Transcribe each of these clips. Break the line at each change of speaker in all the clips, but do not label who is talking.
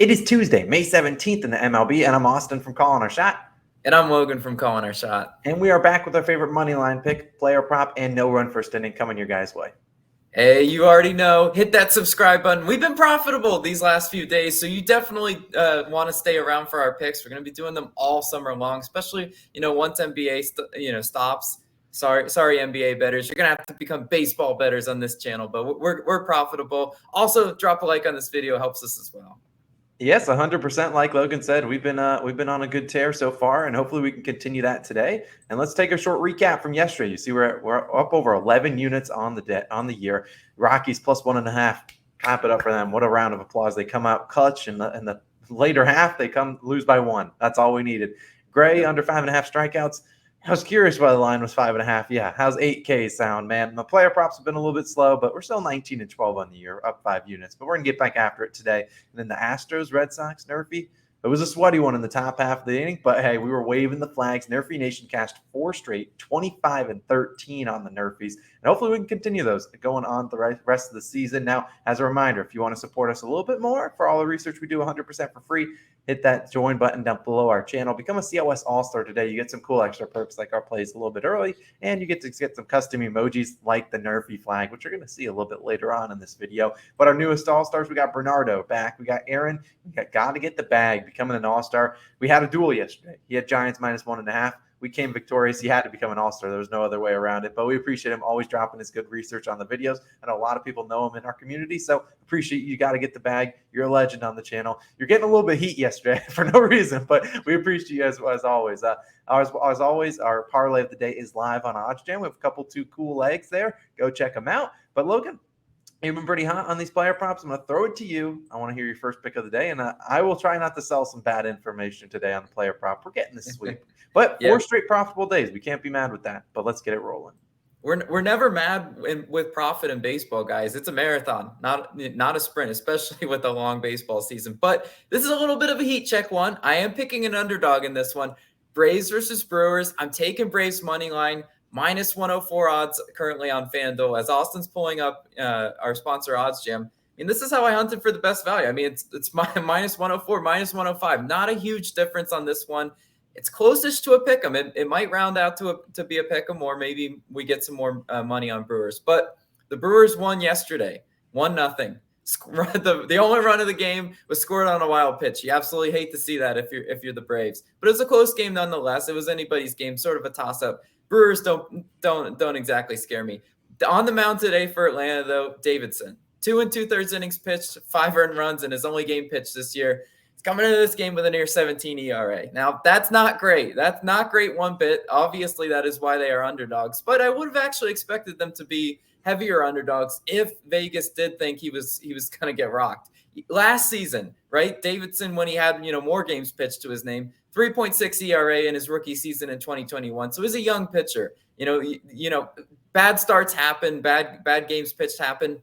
It is Tuesday, May 17th in the MLB, and I'm Austin from Calling Our Shot.
And I'm Logan from Calling Our Shot.
And we are back with our favorite money line pick, player prop, and no run first inning coming your guys' way.
Hey, you already know, hit that subscribe button. We've been profitable these last few days, so you definitely want to stay around for our picks. We're going to be doing them all summer long, especially, once NBA stops. Sorry, NBA bettors. You're going to have to become baseball bettors on this channel, but we're profitable. Also, drop a like on this video. Helps us as well.
Yes, 100%. Like Logan said, we've been on a good tear so far, and hopefully we can continue that today. And let's take a short recap from yesterday. You see, we're up over 11 units on the year. Rockies plus 1.5. Clap it up for them. What a round of applause! They come out clutch in the later half. They lose by 1. That's all we needed. Gray under 5.5 strikeouts. I was curious why the line was 5.5. Yeah, how's 8K sound, man? My player props have been a little bit slow, but we're still 19 and 12 on the year, up 5 units. But we're gonna get back after it today. And then the Astros, Red Sox, NRFI. It was a sweaty one in the top half of the inning, but hey, we were waving the flags. NRFI Nation cashed 4 straight, 25 and 13 on the NRFIs, and hopefully we can continue those going on the rest of the season. Now, as a reminder, if you want to support us a little bit more for all the research we do 100% for free, hit that join button down below our channel. Become a COS All-Star today. You get some cool extra perks like our plays a little bit early, and you get to get some custom emojis like the NRFI flag, which you're going to see a little bit later on in this video. But our newest All-Stars, we got Bernardo back. We got Aaron. We got to get the bag, becoming an All-Star. We had a duel yesterday. He had Giants minus 1.5. We came victorious. He had to become an All-Star. There was no other way around it. But we appreciate him always dropping his good research on the videos. I know a lot of people know him in our community, so appreciate you. Got to get the bag. You're a legend on the channel. You're getting a little bit of heat yesterday for no reason, but we appreciate you as always. As always, our parlay of the day is live on OddsJam. We have two cool legs there. Go check them out. But Logan, you've been pretty hot on these player props. I'm going to throw it to you. I want to hear your first pick of the day, and I will try not to sell some bad information today on the player prop. We're getting this sweep. But 4 straight profitable days. We can't be mad with that, but let's get it rolling.
We're never mad with profit in baseball, guys. It's a marathon, not a sprint, especially with a long baseball season. But this is a little bit of a heat check one. I am picking an underdog in this one. Braves versus Brewers. I'm taking Braves money line. Minus 104 odds currently on FanDuel. As Austin's pulling up our sponsor OddsJam. I mean, this is how I hunted for the best value. I mean, it's minus 104, minus 105. Not a huge difference on this one. It's closest to a pick'em. It might round out to be a pick'em, or maybe we get some more money on Brewers. But the Brewers won yesterday, 1-0. The only run of the game was scored on a wild pitch. You absolutely hate to see that if you're the Braves. But it was a close game nonetheless. It was anybody's game, sort of a toss-up. Brewers don't exactly scare me. On the mound today for Atlanta, though, Davidson. 2 2/3 innings pitched, 5 earned runs in his only game pitched this year. He's coming into this game with a near 17 ERA. Now, that's not great. That's not great one bit. Obviously, that is why they are underdogs. But I would have actually expected them to be heavier underdogs if Vegas did think he was going to get rocked. Last season, right, Davidson, when he had more games pitched to his name, 3.6 ERA in his rookie season in 2021. So he's a young pitcher. Bad starts happen, bad games pitched happen.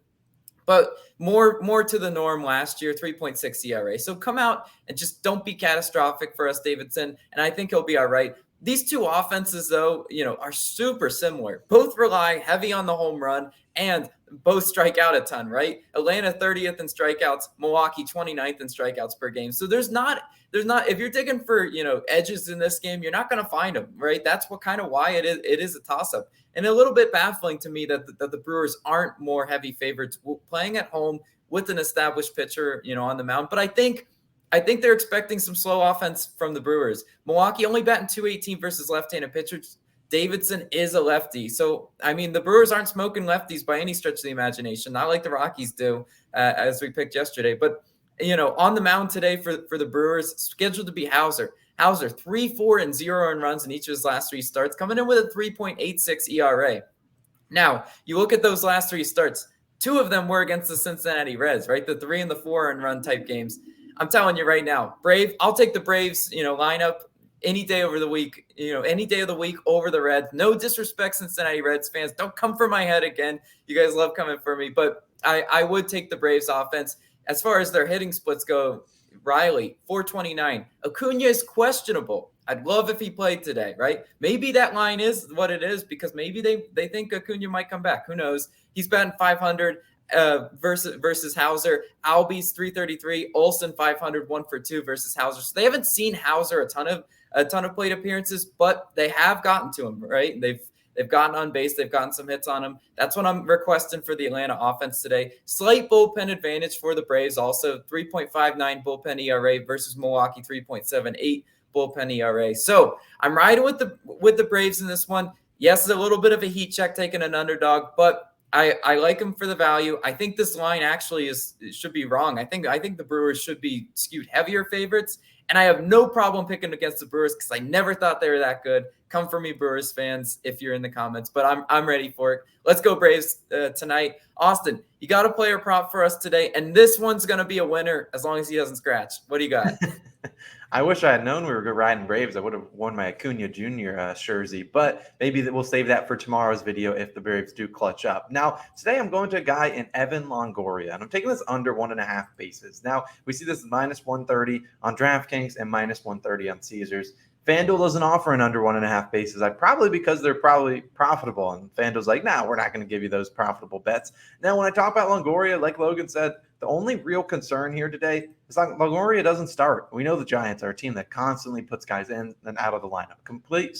But more to the norm last year, 3.6 ERA. So come out and just don't be catastrophic for us, Davidson, and I think he'll be all right. These two offenses, though, are super similar. Both rely heavy on the home run and both strike out a ton, right? Atlanta 30th in strikeouts, Milwaukee 29th in strikeouts per game. So there's not if you're digging for edges in this game, you're not going to find them, right? That's why it is a toss-up. And a little bit baffling to me that the Brewers aren't more heavy favorites playing at home with an established pitcher, on the mound. But I think they're expecting some slow offense from the Brewers. Milwaukee only batting .218 versus left-handed pitchers. Davidson is a lefty. So, I mean, the Brewers aren't smoking lefties by any stretch of the imagination, not like the Rockies do, as we picked yesterday. But, on the mound today for the Brewers, scheduled to be Hauser. Hauser, 3-4 and 0 earned runs in each of his last 3 starts, coming in with a 3.86 ERA. Now, you look at those last 3 starts, 2 of them were against the Cincinnati Reds, right? The 3 and the 4 earned run type games. I'm telling you right now, I'll take the Braves, lineup any day over the week, any day of the week over the Reds. No disrespect, Cincinnati Reds fans. Don't come for my head again. You guys love coming for me, but I would take the Braves offense. As far as their hitting splits go, Riley, 429. Acuna is questionable. I'd love if he played today, right? Maybe that line is what it is because maybe they think Acuna might come back. Who knows? He's batting 500. versus Hauser. Albies 333, Olsen 500, 1 for 2 versus Hauser. So they haven't seen Hauser a ton of plate appearances, but they have gotten to him, right? They've gotten on base. They've gotten some hits on him. That's what I'm requesting for the Atlanta offense today. Slight bullpen advantage for the Braves. Also 3.59 bullpen ERA versus Milwaukee 3.78 bullpen ERA. So I'm riding with the Braves in this one. Yes, it's a little bit of a heat check taking an underdog, but I like him for the value. I think this line actually should be wrong. I think the Brewers should be skewed heavier favorites, and I have no problem picking against the Brewers because I never thought they were that good. Come for me, Brewers fans, if you're in the comments, but I'm ready for it. Let's go Braves tonight. Austin, you got a player prop for us today, and this one's going to be a winner as long as he doesn't scratch. What do you got?
I wish I had known we were riding Braves. I would have worn my Acuna Jr. Jersey, but maybe we'll save that for tomorrow's video if the Braves do clutch up. Now, today I'm going to a guy in Evan Longoria, and I'm taking this under 1.5 bases. Now, we see this minus 130 on DraftKings and minus 130 on Caesars. FanDuel doesn't offer an under 1.5 bases. Because they're probably profitable. And FanDuel's like, nah, we're not going to give you those profitable bets. Now, when I talk about Longoria, like Logan said, the only real concern here today is like Longoria doesn't start. We know the Giants are a team that constantly puts guys in and out of the lineup. Complete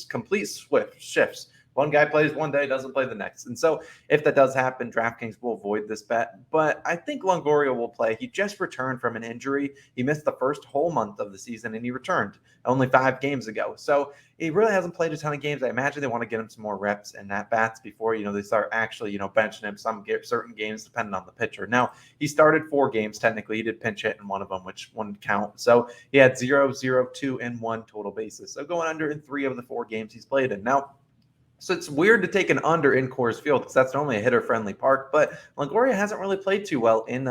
swift shifts. One guy plays one day, doesn't play the next. And so if that does happen, DraftKings will avoid this bet. But I think Longoria will play. He just returned from an injury. He missed the first whole month of the season, and he returned only 5 games ago. So he really hasn't played a ton of games. I imagine they want to get him some more reps and at-bats before, they start actually, benching him certain games depending on the pitcher. Now, he started 4 games technically. He did pinch hit in one of them, which wouldn't count. So he had 0, 0, 2, and 1 total bases. So going under in 3 of the 4 games he's played in. Now, so it's weird to take an under in Coors Field because that's normally a hitter-friendly park. But Longoria hasn't really played too well in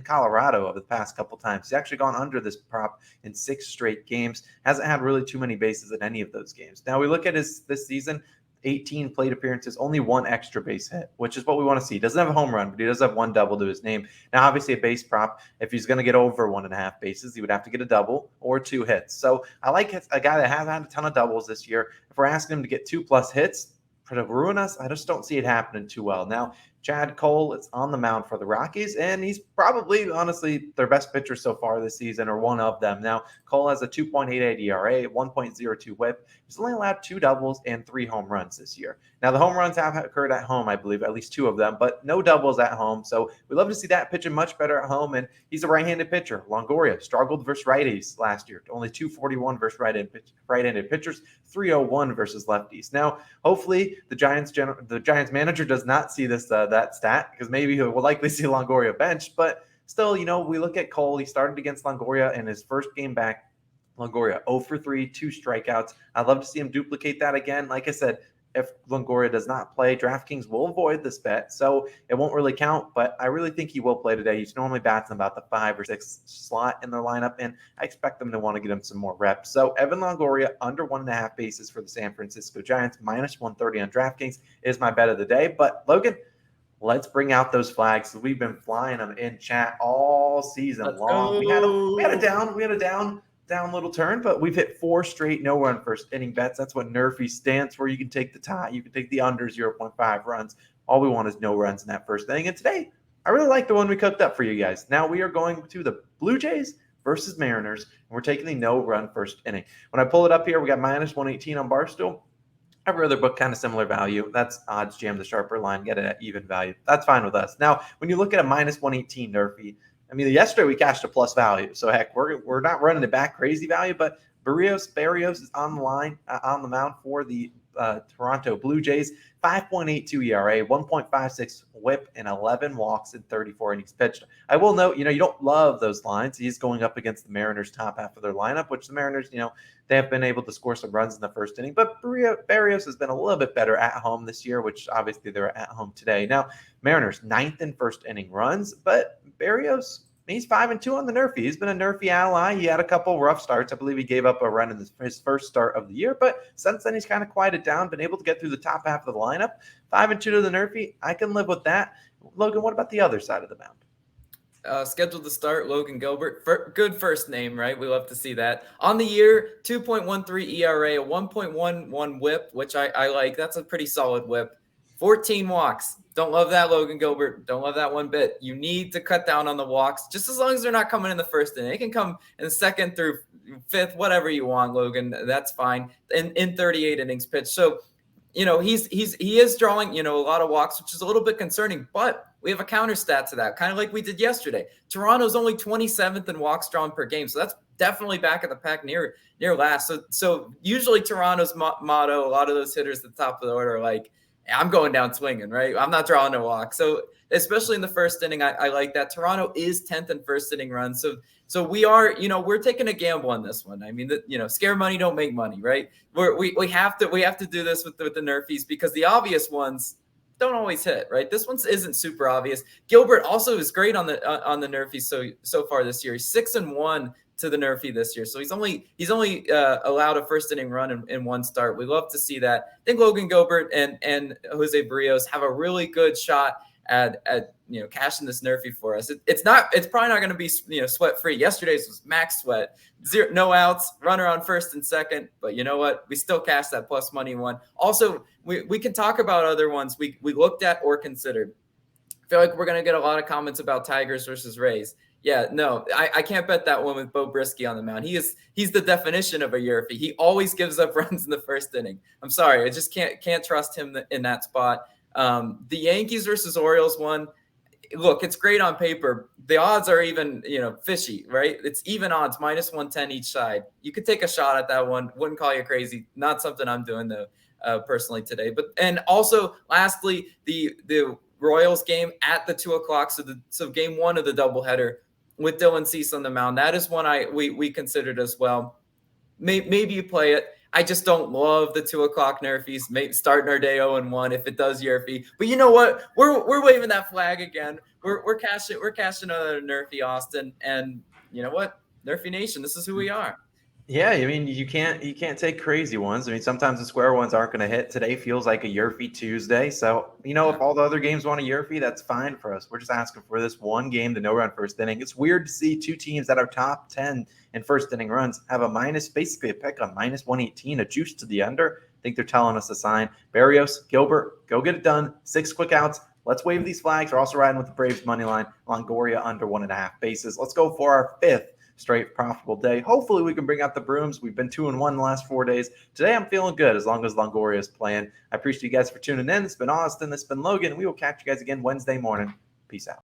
Colorado over the past couple times. He's actually gone under this prop in 6 straight games. Hasn't had really too many bases in any of those games. Now we look at this season, 18 plate appearances, only 1 extra base hit, which is what we want to see. He doesn't have a home run, but he does have 1 double to his name. Now, obviously, a base prop, if he's going to get over 1.5 bases, he would have to get a double or 2 hits. So I like a guy that hasn't had a ton of doubles this year. If we're asking him to get 2+ hits, to ruin us, I just don't see it happening too well. Now, Chad Cole is on the mound for the Rockies, and he's probably, honestly, their best pitcher so far this season, or one of them. Now, Cole has a 2.88 ERA, 1.02 whip. He's only allowed 2 doubles and 3 home runs this year. Now, the home runs have occurred at home, I believe, at least 2 of them, but no doubles at home. So we love to see that pitching much better at home, and he's a right-handed pitcher. Longoria struggled versus righties last year, only 241 versus right-handed pitchers, 301 versus lefties. Now, hopefully, the Giants manager does not see this that stat, because maybe he will likely see Longoria bench. But still, we look at Cole. He started against Longoria in his first game back. Longoria 0 for 3, 2 strikeouts. I'd love to see him duplicate that again. Like I said, if Longoria does not play, DraftKings will avoid this bet, so it won't really count, but I really think he will play today. He's normally bats in about the 5 or 6 slot in their lineup, and I expect them to want to get him some more reps. So Evan Longoria, under 1.5 bases for the San Francisco Giants, minus 130 on DraftKings is my bet of the day. But Logan, let's bring out those flags. We've been flying them in chat all season long. We had a down little turn, but we've hit 4 straight no-run first inning bets. That's what NRFIs stands for. You can take the tie. You can take the under 0.5 runs. All we want is no runs in that first inning. And today, I really like the one we cooked up for you guys. Now we are going to the Blue Jays versus Mariners, and we're taking the no-run first inning. When I pull it up here, we got minus 118 on Barstool. Every other book, kind of similar value. That's odds jam the sharper line, get it at even value. That's fine with us. Now, when you look at a minus 118 NRFI, yesterday we cashed a plus value. So, heck, we're not running it back crazy value, but Barrios is on the line, on the mound for the Toronto Blue Jays. 5.82 ERA, 1.56 whip, and 11 walks in 34 innings pitched. I will note, you don't love those lines. He's going up against the Mariners' top half of their lineup, which the Mariners, they have been able to score some runs in the first inning. But Barrios has been a little bit better at home this year, which obviously they're at home today. Now, Mariners 9th in first inning runs, but Barrios, he's 5-2 on the NRFI. He's been a NRFI ally. He had a couple rough starts. I believe he gave up a run in his first start of the year, but since then he's kind of quieted down, been able to get through the top half of the lineup. 5-2 to the NRFI. I can live with that. Logan, what about the other side of the mound?
Scheduled to start, Logan Gilbert. Good first name, right? We love to see that. On the year, 2.13 ERA, a 1.11 whip, which I like. That's a pretty solid whip. 14 walks. Don't love that, Logan Gilbert. Don't love that one bit. You need to cut down on the walks, just as long as they're not coming in the first inning. They can come in the second through fifth, whatever you want, Logan. That's fine. In 38 innings pitched. So, he is drawing, a lot of walks, which is a little bit concerning, but we have a counter stat to that, kind of like we did yesterday. Toronto's only 27th in walks drawn per game. So that's definitely back at the pack near last. So usually Toronto's motto, a lot of those hitters at the top of the order are like, I'm going down swinging, right? I'm not drawing a walk. So especially in the first inning, I like that. Toronto is 10th in first inning runs. So we are, we're taking a gamble on this one. I mean, scare money don't make money, right? We have to do this with the NRFIs because the obvious ones don't always hit, right? This one isn't super obvious. Gilbert also is great on the NRFIs so far this year. He's 6-1 to the NRFI this year. So he's only allowed a first inning run in one start. We love to see that. I think Logan Gilbert and Jose Barrios have a really good shot at cashing this NRFI for us. It's probably not going to be sweat free. Yesterday's was max sweat, no outs, runner on first and second. But you know what? We still cashed that plus money one. Also, we can talk about other ones we looked at or considered. I feel like we're going to get a lot of comments about Tigers versus Rays. Yeah, no, I can't bet that one with Bo Brisky on the mound. He's the definition of a Yerfie. He always gives up runs in the first inning. I'm sorry, I just can't trust him in that spot. The Yankees versus Orioles one, look, it's great on paper. The odds are even, fishy, right? It's even odds, minus 110 each side. You could take a shot at that one. Wouldn't call you crazy. Not something I'm doing though, personally today. And also, lastly, the Royals game at the 2:00. So game one of the doubleheader with Dylan Cease on the mound. That is one we considered as well. Maybe you play it. I just don't love the 2:00 NRFIs. Starting our day 0-1 if it does Yerfie. But you know what? We're waving that flag again. We're cashing another NRFI, Austin. And you know what? NRFI Nation, this is who we are.
Yeah, I mean, you can't take crazy ones. I mean, sometimes the square ones aren't going to hit. Today feels like a Yerfie Tuesday. So, if all the other games want a Yerfie, that's fine for us. We're just asking for this one game to no run first inning. It's weird to see two teams that are top 10 in first inning runs have basically a pick on minus 118, a juice to the under. I think they're telling us a sign. Barrios, Gilbert, go get it done. 6 quick outs. Let's wave these flags. We're also riding with the Braves money line. Longoria under 1.5 bases. Let's go for our 5th straight profitable day. Hopefully we can bring out the brooms. We've been 2-1 the last 4 days. Today I'm feeling good as long as Longoria is playing. I appreciate you guys for tuning in. It's been Austin. It's been Logan. We will catch you guys again Wednesday morning. Peace out.